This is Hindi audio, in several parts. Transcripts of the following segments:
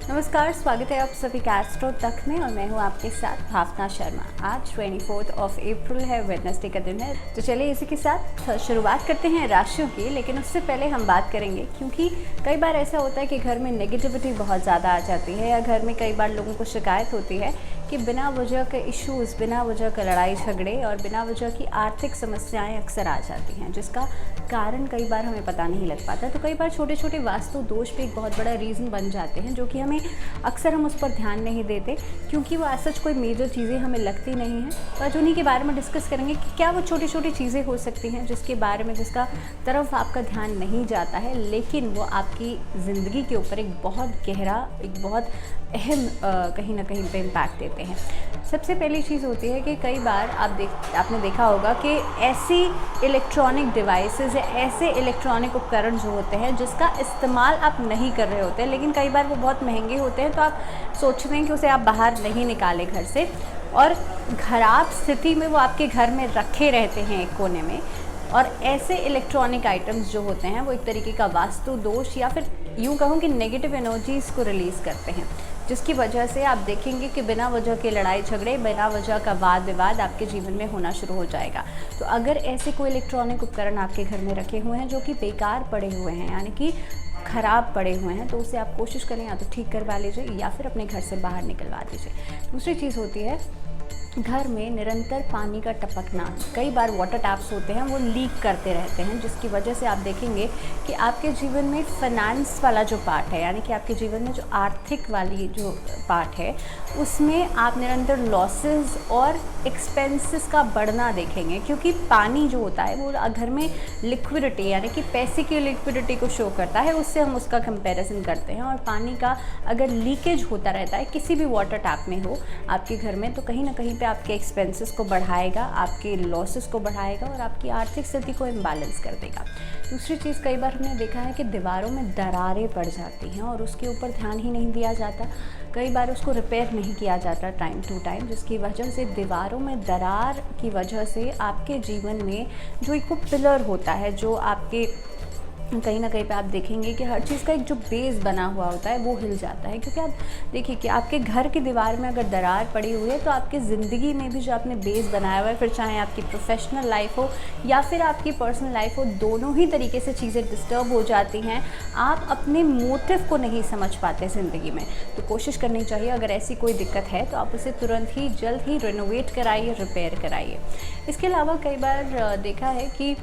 नमस्कार, स्वागत है आप सभी का एस्ट्रो तक में और मैं हूं आपके साथ भावना शर्मा। आज 24 अप्रैल है, वेडनेसडे का दिन है। तो चलिए इसी के साथ शुरुआत करते हैं राशियों की। लेकिन उससे पहले हम बात करेंगे, क्योंकि कई बार ऐसा होता है कि घर में नेगेटिविटी बहुत ज़्यादा आ जाती है, या घर में कई बार लोगों को शिकायत होती है कि बिना वजह के इश्यूज़, बिना वजह के लड़ाई झगड़े और बिना वजह की आर्थिक समस्याएं अक्सर आ जाती हैं, जिसका कारण कई बार हमें पता नहीं लग पाता। तो कई बार छोटे छोटे वास्तु दोष भी एक बहुत बड़ा रीज़न बन जाते हैं, जो कि हमें अक्सर हम उस पर ध्यान नहीं देते, क्योंकि वो ऐसा कोई मेजर चीज़ें हमें लगती नहीं हैं। तो आज उन्हीं के बारे में डिस्कस करेंगे कि क्या वो छोटी छोटी चीज़ें हो सकती हैं जिसके बारे में, जिसका तरफ आपका ध्यान नहीं जाता है, लेकिन वो आपकी ज़िंदगी के ऊपर एक बहुत गहरा, एक बहुत अहम कहीं ना कहीं पे इम्पैक्ट देते हैं। सबसे पहली चीज़ होती है कि कई बार आपने देखा होगा कि ऐसी इलेक्ट्रॉनिक डिवाइसेस या ऐसे इलेक्ट्रॉनिक उपकरण जो होते हैं जिसका इस्तेमाल आप नहीं कर रहे होते हैं, लेकिन कई बार वो बहुत महंगे होते हैं, तो आप सोचते हैं कि उसे आप बाहर नहीं निकालें घर से, और खराब स्थिति में वो आपके घर में रखे रहते हैं एक कोने में। और ऐसे इलेक्ट्रॉनिक आइटम्स जो होते हैं वो एक तरीके का वास्तु दोष, या फिर यूँ कहूँ कि नेगेटिव एनर्जीज़ को रिलीज़ करते हैं, जिसकी वजह से आप देखेंगे कि बिना वजह के लड़ाई झगड़े, बिना वजह का वाद विवाद आपके जीवन में होना शुरू हो जाएगा। तो अगर ऐसे कोई इलेक्ट्रॉनिक उपकरण आपके घर में रखे हुए हैं जो कि बेकार पड़े हुए हैं, यानी कि ख़राब पड़े हुए हैं, तो उसे आप कोशिश करें या तो ठीक करवा लीजिए या फिर अपने घर से बाहर निकलवा दीजिए। दूसरी चीज़ होती है घर में निरंतर पानी का टपकना। कई बार वाटर टैप्स होते हैं वो लीक करते रहते हैं, जिसकी वजह से आप देखेंगे कि आपके जीवन में फाइनेंस वाला जो पार्ट है, यानी कि आपके जीवन में जो आर्थिक वाली जो पार्ट है, उसमें आप निरंतर लॉसेस और एक्सपेंसेस का बढ़ना देखेंगे। क्योंकि पानी जो होता है वो घर में लिक्विडिटी, यानी कि पैसे की लिक्विडिटी को शो करता है, उससे हम उसका कंपैरिजन करते हैं। और पानी का अगर लीकेज होता रहता है किसी भी वाटर टैप में हो आपके घर में, तो कहीं ना कहीं पे आपके एक्सपेंसेस को बढ़ाएगा, आपके लॉसेस को बढ़ाएगा और आपकी आर्थिक स्थिति को इम्बैलेंस कर देगा। दूसरी चीज़, कई बार हमने देखा है कि दीवारों में दरारें पड़ जाती हैं और उसके ऊपर ध्यान ही नहीं दिया जाता। कई बार उसको रिपेयर नहीं किया जाता टाइम टू टाइम, जिसकी वजह से दीवारों में दरार की वजह से आपके जीवन में जो एक वो पिलर होता है, जो आपके कहीं ना कहीं पे आप देखेंगे कि हर चीज़ का एक जो बेस बना हुआ होता है वो हिल जाता है। क्योंकि आप देखिए कि आपके घर की दीवार में अगर दरार पड़ी हुई है, तो आपकी ज़िंदगी में भी जो आपने बेस बनाया हुआ है, फिर चाहे आपकी प्रोफेशनल लाइफ हो या फिर आपकी पर्सनल लाइफ हो, दोनों ही तरीके से चीज़ें डिस्टर्ब हो जाती हैं। आप अपने मोटिव को नहीं समझ पाते ज़िंदगी में। तो कोशिश करनी चाहिए, अगर ऐसी कोई दिक्कत है तो आप उसे तुरंत ही, जल्द ही रिनोवेट कराइए, रिपेयर कराइए। इसके अलावा कई बार देखा है कि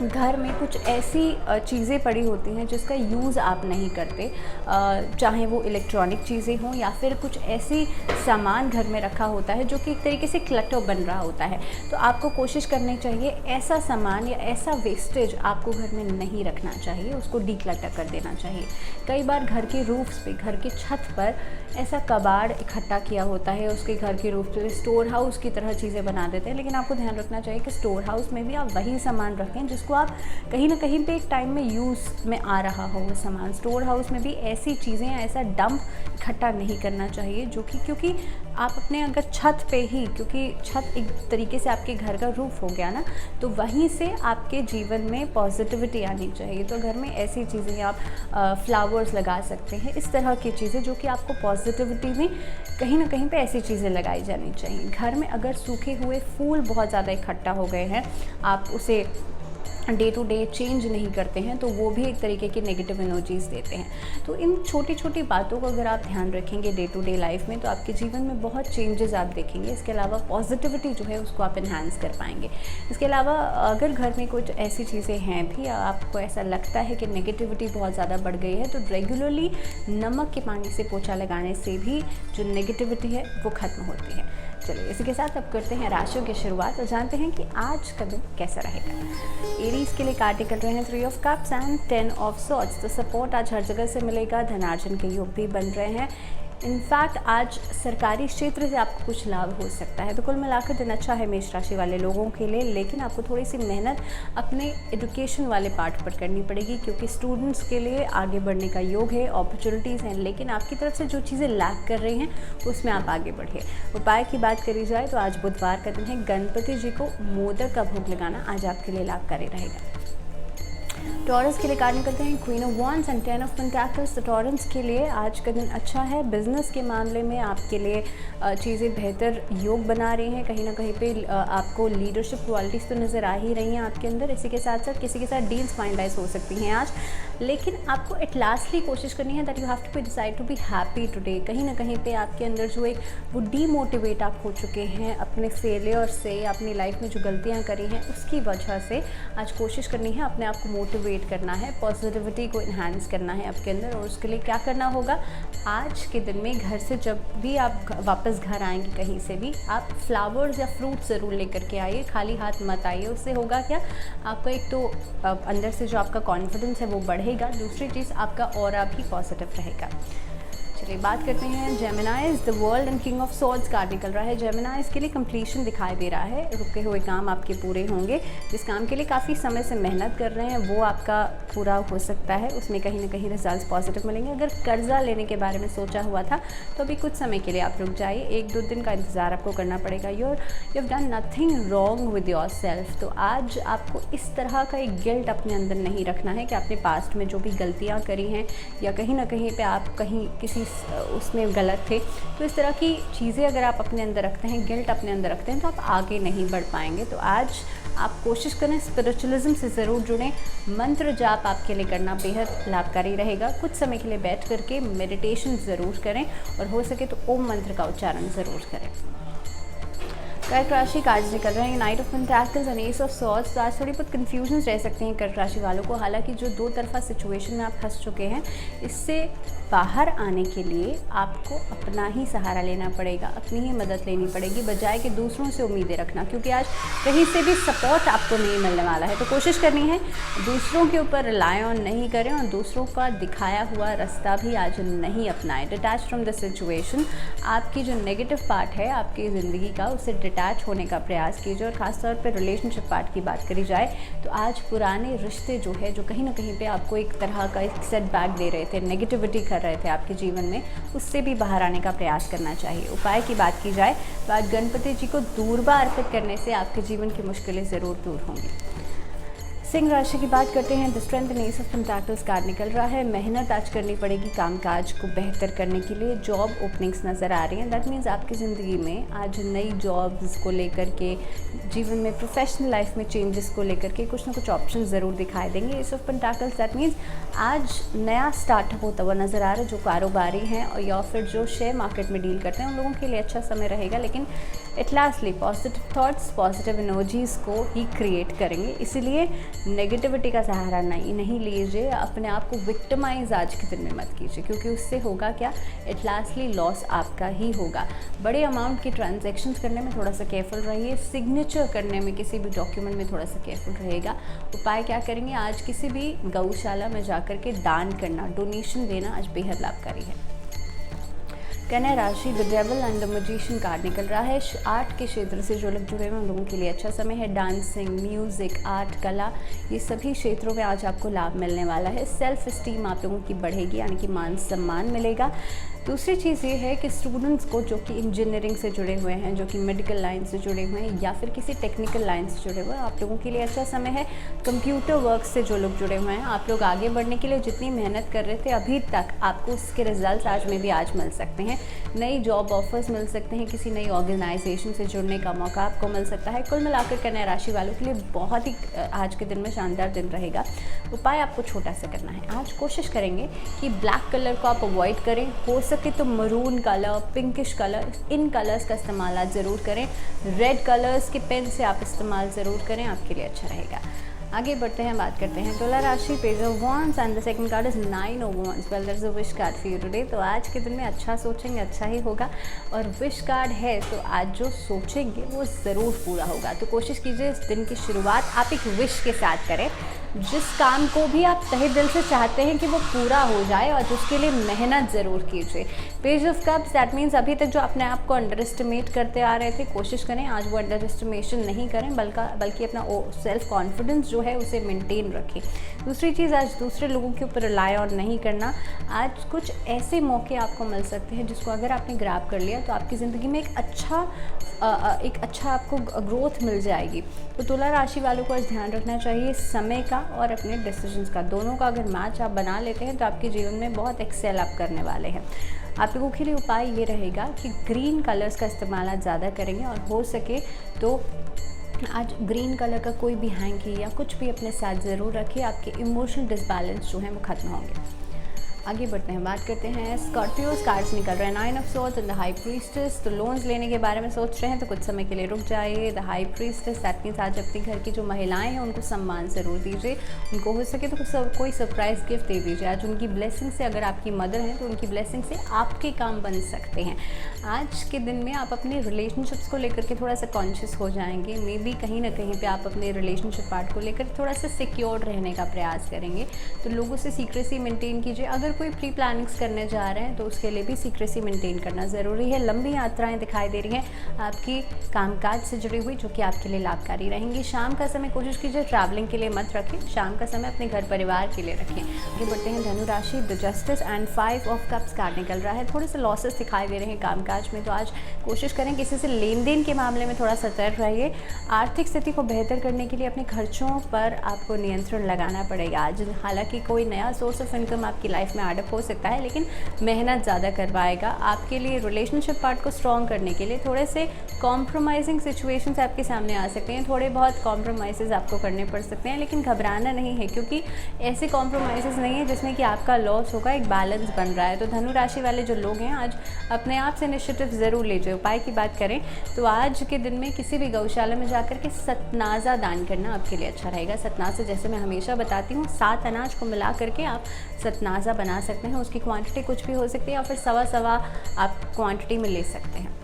घर में कुछ ऐसी चीज़ें पड़ी होती हैं जिसका यूज़ आप नहीं करते, चाहे वो इलेक्ट्रॉनिक चीज़ें हों या फिर कुछ ऐसी सामान घर में रखा होता है जो कि एक तरीके से क्लटर बन रहा होता है। तो आपको कोशिश करनी चाहिए ऐसा सामान या ऐसा वेस्टेज आपको घर में नहीं रखना चाहिए, उसको डीक्लटर कर देना चाहिए। कई बार घर के रूफ्स पे, घर की छत पर ऐसा कबाड़ इकट्ठा किया होता है, उसके घर के रूफ पे स्टोर हाउस की तरह चीज़ें बना देते हैं। लेकिन आपको ध्यान रखना चाहिए कि स्टोर हाउस में भी आप वही सामान रखें जिसको आप कहीं ना कहीं पे एक टाइम में यूज़ में आ रहा हो वो सामान। स्टोर हाउस में भी ऐसी चीज़ें, ऐसा डंप इकट्ठा नहीं करना चाहिए जो कि, क्योंकि आप अपने अगर छत पे ही, क्योंकि छत एक तरीके से आपके घर का रूफ हो गया ना, तो वहीं से आपके जीवन में पॉजिटिविटी आनी चाहिए। तो घर में ऐसी चीज़ें आप फ्लावर्स लगा सकते हैं, इस तरह की चीज़ें जो कि आपको पॉजिटिविटी में कहीं ना कहीं पे ऐसी चीज़ें लगाई जानी चाहिए। घर में अगर सूखे हुए फूल बहुत ज़्यादा इकट्ठा हो गए हैं, आप उसे डे टू डे चेंज नहीं करते हैं, तो वो भी एक तरीके की नेगेटिव एनर्जीज़ देते हैं। तो इन छोटी छोटी बातों को अगर आप ध्यान रखेंगे डे टू डे लाइफ में, तो आपके जीवन में बहुत चेंजेस आप देखेंगे। इसके अलावा पॉजिटिविटी जो है उसको आप इन्हांस कर पाएंगे। इसके अलावा अगर घर में कुछ ऐसी चीज़ें हैं भी, आपको ऐसा लगता है कि नेगेटिविटी बहुत ज़्यादा बढ़ गई है, तो रेगुलरली नमक के पानी से पोछा लगाने से भी जो नेगेटिविटी है वो ख़त्म होती है। चलिए इसी के साथ अब करते हैं राशियों की शुरुआत और जानते हैं कि आज का दिन कैसा रहेगा। एरीज के लिए कार्ड निकल रहे हैं 3 of cups and 10 of swords. तो सपोर्ट आज हर जगह से मिलेगा, धनार्जन के योग भी बन रहे हैं। इनफैक्ट आज सरकारी क्षेत्र से आपको कुछ लाभ हो सकता है। तो कुल मिलाकर दिन अच्छा है मेष राशि वाले लोगों के लिए, लेकिन आपको थोड़ी सी मेहनत अपने एजुकेशन वाले पार्ट पर करनी पड़ेगी, क्योंकि स्टूडेंट्स के लिए आगे बढ़ने का योग है, अपॉर्चुनिटीज़ हैं, लेकिन आपकी तरफ से जो चीज़ें लैक कर रही हैं उसमें आप आगे बढ़िए। उपाय की बात करी जाए तो आज बुधवार का दिन है, गणपति जी को मोदक का भोग लगाना आज आपके लिए लाभकारी रहेगा। टॉरस के लिए कार्ड निकलते हैं queen of wands and 10 of pentacles. तो टॉरस के लिए आज का दिन अच्छा है। बिजनेस के मामले में आपके लिए चीज़ें बेहतर योग बना रही हैं। कहीं ना कहीं पे आपको लीडरशिप क्वालिटीज़ तो नज़र आ ही रही हैं आपके अंदर। इसी के साथ साथ किसी के साथ डील्स फाइनलाइज हो सकती हैं आज, लेकिन आपको एट लास्टली कोशिश करनी है that you have to be decide to be happy today. कहीं ना कहीं पे आपके अंदर जो एक वो डीमोटिवेट आप हो चुके हैं अपने फेलियर से, अपनी लाइफ में जो गलतियाँ करी हैं उसकी वजह से आज कोशिश करनी है अपने आप को मोटिवेट करना है, पॉजिटिविटी को इन्हांस करना है आपके अंदर। और उसके लिए क्या करना होगा, आज के दिन में घर से जब भी आप वापस घर आएंगे कहीं से भी, आप फ्लावर्स या फ्रूट ज़रूर लेकर के आइए, खाली हाथ मत आइए। उससे होगा क्या, आपका एक तो अंदर से जो आपका कॉन्फिडेंस है वो बढ़ेगा, दूसरी चीज़ आपका ऑरा भी पॉजिटिव रहेगा। चलिए बात करते हैं जेमिनाइज। The world and king of swords card निकल रहा है। जेमिनाइज के लिए कंप्लीशन दिखाई दे रहा है, रुके हुए काम आपके पूरे होंगे। जिस काम के लिए काफ़ी समय से मेहनत कर रहे हैं वो आपका पूरा हो सकता है, उसमें कहीं ना कहीं रिजल्ट्स पॉजिटिव मिलेंगे। अगर कर्जा लेने के बारे में सोचा हुआ था तो अभी कुछ समय के लिए आप रुक जाइए, 1-2 दिन का इंतज़ार आपको करना पड़ेगा। You have done nothing wrong with your self. तो आज आपको इस तरह का एक गिल्ट अपने अंदर नहीं रखना है कि आपने पास्ट में जो भी गलतियाँ करी हैं या कहीं ना कहीं पे आप कहीं किसी उसमें गलत थे, तो इस तरह की चीज़ें अगर आप अपने अंदर रखते हैं, गिल्ट अपने अंदर रखते हैं, तो आप आगे नहीं बढ़ पाएंगे। तो आज आप कोशिश करें स्पिरिचुअलिज्म से ज़रूर जुड़ें। मंत्र जाप आपके लिए करना बेहद लाभकारी रहेगा। कुछ समय के लिए बैठ करके मेडिटेशन ज़रूर करें और हो सके तो ओम मंत्र का उच्चारण ज़रूर करें। कर्क राशि कार्ड्स निकल रहे हैं, night of pentacles and S of swords. तो आज थोड़ी बहुत कन्फ्यूजन रह सकते हैं कर्क राशि वालों को। हालांकि जो दो तरफा सिचुएशन में आप फंस चुके हैं, इससे बाहर आने के लिए आपको अपना ही सहारा लेना पड़ेगा, अपनी ही मदद लेनी पड़ेगी, बजाय कि दूसरों से उम्मीदें रखना, क्योंकि आज कहीं से भी सपोर्ट आपको नहीं मिलने वाला है। तो कोशिश करनी है दूसरों के ऊपर रिलाय ऑन नहीं करें और दूसरों का दिखाया हुआ रास्ता भी आज नहीं अपनाएं। डिटैच फ्रॉम द सिचुएशन, आपकी जो नेगेटिव पार्ट है आपकी ज़िंदगी का, उससे डिटैच होने का प्रयास कीजिए। और ख़ासतौर पर रिलेशनशिप पार्ट की बात करी जाए तो आज पुराने रिश्ते जो है, जो कहीं ना कहीं पे आपको एक तरह का एक सेटबैक दे रहे थे, नेगेटिविटी कर रहे थे आपके जीवन में, उससे भी बाहर आने का प्रयास करना चाहिए। उपाय की बात की जाए तो आज गणपति जी को दूर्वा अर्पित करने से आपके जीवन की मुश्किलें ज़रूर दूर होंगी। सिंह राशि की बात करते हैं। The strength and S of pentacles card निकल रहा है। मेहनत आज करनी पड़ेगी कामकाज को बेहतर करने के लिए। जॉब ओपनिंग्स नज़र आ रही हैं। दैट मीन्स आपकी ज़िंदगी में आज नई जॉब्स को लेकर के, जीवन में प्रोफेशनल लाइफ में चेंजेस को लेकर के कुछ ना कुछ ऑप्शन ज़रूर दिखाई देंगे। S of pentacles that means आज नया स्टार्टअप होता हुआ नज़र आ रहा है। जो कारोबारी हैं और या फिर जो शेयर मार्केट में डील करते हैं उन लोगों के लिए अच्छा समय रहेगा, लेकिन at lastly positive thoughts, positive energies को ही क्रिएट करेंगे। इसीलिए नेगेटिविटी का सहारा नहीं लीजिए, अपने आप को विक्टिमाइज आज के दिन में मत कीजिए, क्योंकि उससे होगा क्या, एट लास्टली लॉस आपका ही होगा। बड़े अमाउंट की ट्रांजैक्शंस करने में थोड़ा सा केयरफुल रहिए। सिग्नेचर करने में किसी भी डॉक्यूमेंट में थोड़ा सा केयरफुल रहेगा। उपाय क्या करेंगे, आज किसी भी गौशाला में जाकर के दान करना, डोनेशन देना आज बेहद लाभकारी है। कन्या राशि, the devil and the magician card निकल रहा है। आर्ट के क्षेत्र से जो लोग जुड़े हुए हैं उन लोगों के लिए अच्छा समय है। डांसिंग, म्यूज़िक, आर्ट, कला, ये सभी क्षेत्रों में आज आपको लाभ मिलने वाला है। सेल्फ इस्टीम आप लोगों की बढ़ेगी, यानी कि मान सम्मान मिलेगा। दूसरी चीज़ ये है कि स्टूडेंट्स को जो कि इंजीनियरिंग से जुड़े हुए हैं, जो कि मेडिकल लाइन से जुड़े हुए हैं या फिर किसी टेक्निकल लाइन से जुड़े हुए हैं, आप लोगों के लिए अच्छा समय है। कंप्यूटर वर्क से जो लोग जुड़े हुए हैं, आप लोग आगे बढ़ने के लिए जितनी मेहनत कर रहे थे अभी तक, आपको उसके रिजल्ट्स आज मिल सकते हैं। नई जॉब ऑफर्स मिल सकते हैं, किसी नई ऑर्गेनाइजेशन से जुड़ने का मौका आपको मिल सकता है। कुल मिलाकर कन्या राशि वालों के लिए बहुत ही आज के दिन में शानदार दिन रहेगा। उपाय आपको छोटा सा करना है। आज कोशिश करेंगे कि ब्लैक कलर को आप अवॉइड करें, हो सके तो मरून कलर, पिंकिश कलर, इन कलर्स का इस्तेमाल आज ज़रूर करें। रेड कलर्स के पेन से आप इस्तेमाल ज़रूर करें, आपके लिए अच्छा रहेगा। आगे बढ़ते हैं, बात करते हैं तुला राशि, page of wands and the second card is 9 of wands. Well, there is a wish card for you today. तो आज के दिन में अच्छा सोचेंगे अच्छा ही होगा, और विश कार्ड है तो आज जो सोचेंगे वो ज़रूर पूरा होगा। तो कोशिश कीजिए इस दिन की शुरुआत आप एक विश के साथ करें, जिस काम को भी आप तहे दिल से चाहते हैं कि वो पूरा हो जाए, और उसके लिए मेहनत ज़रूर कीजिए। Page of cups, that means अभी तक जो अपने आप को अंडर एस्टिमेट करते आ रहे थे, कोशिश करें आज वो अंडर एस्टिमेशन नहीं करें, बल्कि अपना सेल्फ कॉन्फिडेंस जो जो है उसे मेंटेन रखें। दूसरी चीज़, आज दूसरे लोगों के ऊपर रिलाय ऑन नहीं करना। आज कुछ ऐसे मौके आपको मिल सकते हैं जिसको अगर आपने ग्रैब कर लिया तो आपकी ज़िंदगी में एक अच्छा आपको ग्रोथ मिल जाएगी। तो तुला राशि वालों को आज ध्यान रखना चाहिए समय का और अपने डिसीजंस का, दोनों का अगर मैच आप बना लेते हैं तो आपके जीवन में बहुत एक्सेल आप करने वाले हैं। आप लोगों के लिए उपाय ये रहेगा कि ग्रीन कलर्स का इस्तेमाल आज ज़्यादा करेंगे और हो सके तो आज ग्रीन कलर का कोई भी हैंकी या कुछ भी अपने साथ ज़रूर रखिए। आपके इमोशनल डिसबैलेंस जो है वो ख़त्म होंगे। आगे बढ़ते हैं, बात करते हैं स्कॉर्पियोज। कार्ड्स निकल रहे हैं 9 of swords and the high priestess. तो लोन्स लेने के बारे में सोच रहे हैं तो कुछ समय के लिए रुक जाइए। The high priestess that means आज अपने घर की जो महिलाएं हैं उनको सम्मान ज़रूर दीजिए। उनको हो सके तो कोई सरप्राइज़ गिफ्ट दे दीजिए। आज उनकी ब्लेसिंग से, अगर आपकी मदर हैं तो उनकी ब्लेसिंग से आपके काम बन सकते हैं। आज के दिन में आप अपने रिलेशनशिप्स को लेकर के थोड़ा सा कॉन्शियस हो जाएंगे। मे बी कहीं ना कहीं पे आप अपने रिलेशनशिप पार्ट को लेकर थोड़ा सा सिक्योर रहने का प्रयास करेंगे। तो लोगों से सीक्रेसी मेंटेन कीजिए। अगर कोई प्री प्लानिंग्स करने जा रहे हैं तो उसके लिए भी सीक्रेसी मेंटेन करना ज़रूरी है। लंबी यात्राएं दिखाई दे रही हैं आपकी कामकाज से जुड़ी हुई, जो कि आपके लिए लाभकारी रहेंगी। शाम का समय कोशिश कीजिए ट्रैवलिंग के लिए मत रखें, शाम का समय अपने घर परिवार के लिए रखें। आगे बढ़ते हैं धनु राशि। The justice and 5 of cups card निकल रहा है। थोड़े से लॉसेस दिखाई दे रहे हैं कामकाज में, तो आज कोशिश करें किसी से लेन देन के मामले में थोड़ा सतर्क रहिए। आर्थिक स्थिति को बेहतर करने के लिए अपने खर्चों पर आपको नियंत्रण लगाना पड़ेगा आज। हालांकि कोई नया सोर्स ऑफ इनकम आपकी लाइफ में एडअप हो सकता है, लेकिन मेहनत ज़्यादा करवाएगा। आपके लिए रिलेशनशिप पार्ट को स्ट्रॉन्ग करने के लिए थोड़े से कॉम्प्रोमाइजिंग सिचुएशंस आपके सामने आ सकते हैं। थोड़े बहुत कॉम्प्रोमाइज़ आपको करने पड़ सकते हैं, लेकिन घबराना नहीं है, क्योंकि ऐसे कॉम्प्रोमाइज़ नहीं है जिसमें कि आपका लॉस होगा। एक बैलेंस बन रहा है। तो धनु राशि वाले जो लोग हैं आज अपने आप से इनिशिएटिव ज़रूर लीजिए। उपाय की बात करें तो आज के दिन में किसी भी गौशाला में जाकर के सतनाज़ा दान करना आपके लिए अच्छा रहेगा। सतनाज़ा, जैसे मैं हमेशा बताती हूँ, 7 अनाज को मिला करके आप सतनाज़ा बना सकते हैं। उसकी क्वांटिटी कुछ भी हो सकती है या फिर सवा आप क्वांटिटी में ले सकते हैं।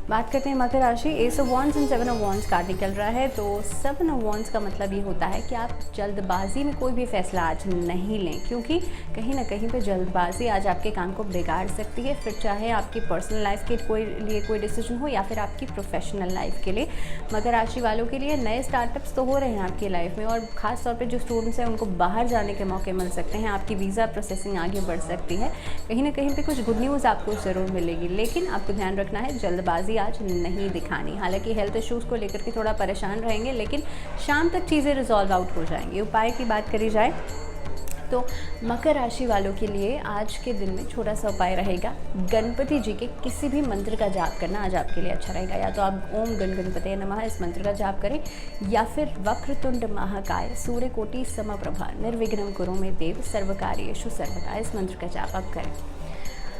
बात करते हैं मकर राशि। S of wands and 7 of wands card निकल रहा है। तो 7 ऑफ वॉन्ड्स का मतलब ये होता है कि आप जल्दबाजी में कोई भी फैसला आज नहीं लें, क्योंकि कहीं ना कहीं पे जल्दबाजी आज आपके काम को बिगाड़ सकती है। फिर चाहे आपकी पर्सनल लाइफ के लिए कोई डिसीजन हो या फिर आपकी प्रोफेशनल लाइफ के लिए। मकर राशि वालों के लिए नए स्टार्टअप्स तो हो रहे हैं आपकी लाइफ में, और ख़ास तौर पर जो स्टूडेंट्स हैं उनको बाहर जाने के मौके मिल सकते हैं। आपकी वीज़ा प्रोसेसिंग आगे बढ़ सकती है। कहीं ना कहीं पर कुछ गुड न्यूज़ आपको ज़रूर मिलेगी, लेकिन आपको ध्यान रखना है जल्दबाजी आज नहीं दिखानी। हालांकि हेल्थ इश्यूज़ को लेकर के थोड़ा परेशान रहेंगे, लेकिन शाम तक चीज़ें रिजॉल्व आउट हो जाएंगी। उपाय की बात करी जाए तो मकर राशि वालों के लिए आज के दिन में छोटा सा उपाय रहेगा, गणपति जी के किसी भी मंत्र का जाप करना आज आपके लिए अच्छा रहेगा। या तो आप ओम गण गणपतये नमः इस मंत्र का जाप करें, या फिर वक्रतुंड महाकाय सूर्यकोटि समप्रभा निर्विघ्नं कुरु मे देव सर्वकार्येषु सर्वदा इस मंत्र का जाप आप करें।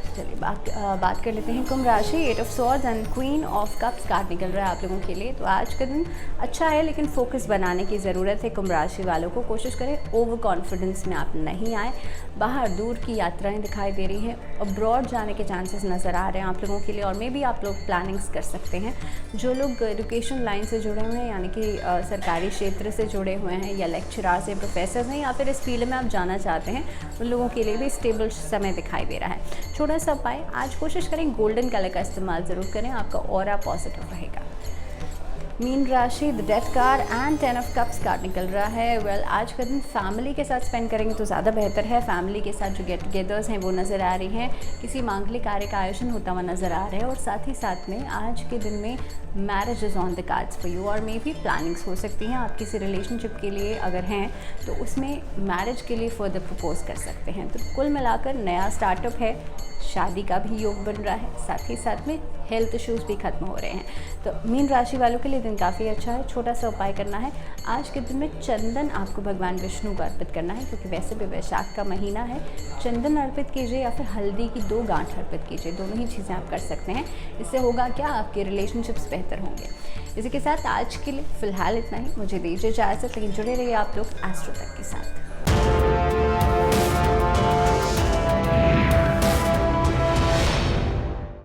चलिए बात कर लेते हैं कुंभ राशि। 8 of swords and queen of cups card निकल रहा है आप लोगों के लिए। तो आज का दिन अच्छा है, लेकिन फोकस बनाने की ज़रूरत है कुंभ राशि वालों को। कोशिश करें ओवर कॉन्फिडेंस में आप नहीं आए। बाहर दूर की यात्राएं दिखाई दे रही हैं, अब्रॉड जाने के चांसेस नज़र आ रहे हैं आप लोगों के लिए, और मे भी आप लोग प्लानिंग्स कर सकते हैं। जो लोग एजुकेशन लाइन से जुड़े हुए हैं, यानी कि सरकारी क्षेत्र से जुड़े हुए हैं, या लेक्चरार्स या प्रोफेसर हैं, या फिर इस फील्ड में आप जाना चाहते हैं, उन लोगों के लिए भी स्टेबल समय दिखाई दे रहा है। छोटा सा उपाय, आज कोशिश करें गोल्डन कलर का इस्तेमाल ज़रूर करें, आपका ऑरा पॉजिटिव रहेगा। मीन राशि। The death card and 10 of cups card निकल रहा है। वेल, आज का दिन फैमिली के साथ स्पेंड करेंगे तो ज़्यादा बेहतर है। फैमिली के साथ जो गेट टुगेदर्स हैं वो नज़र आ रही हैं, किसी मांगलिक कार्य का आयोजन होता हुआ नज़र आ रहा है, और साथ ही साथ में आज के दिन में marriage is on the cards for you, और मे भी प्लानिंग्स हो सकती हैं। आप किसी रिलेशनशिप के लिए अगर हैं तो उसमें मैरिज के लिए फर्दर प्रपोज कर सकते हैं। तो कुल मिलाकर नया स्टार्टअप है, शादी का भी योग बन रहा है, साथ ही साथ में हेल्थ इश्यूज़ भी खत्म हो रहे हैं। तो मीन राशि वालों के लिए दिन काफ़ी अच्छा है। छोटा सा उपाय करना है, आज के दिन में चंदन आपको भगवान विष्णु को अर्पित करना है, क्योंकि वैसे भी वैशाख का महीना है। चंदन अर्पित कीजिए या फिर हल्दी की 2 गांठ अर्पित कीजिए, दोनों ही चीज़ें आप कर सकते हैं। इससे होगा क्या, आपके रिलेशनशिप्स बेहतर होंगे। इसी के साथ आज के लिए फ़िलहाल इतना ही। मुझे दीजिए इजाज़त, लेकिन जुड़े रहिए आप लोग एस्ट्रो तक के साथ।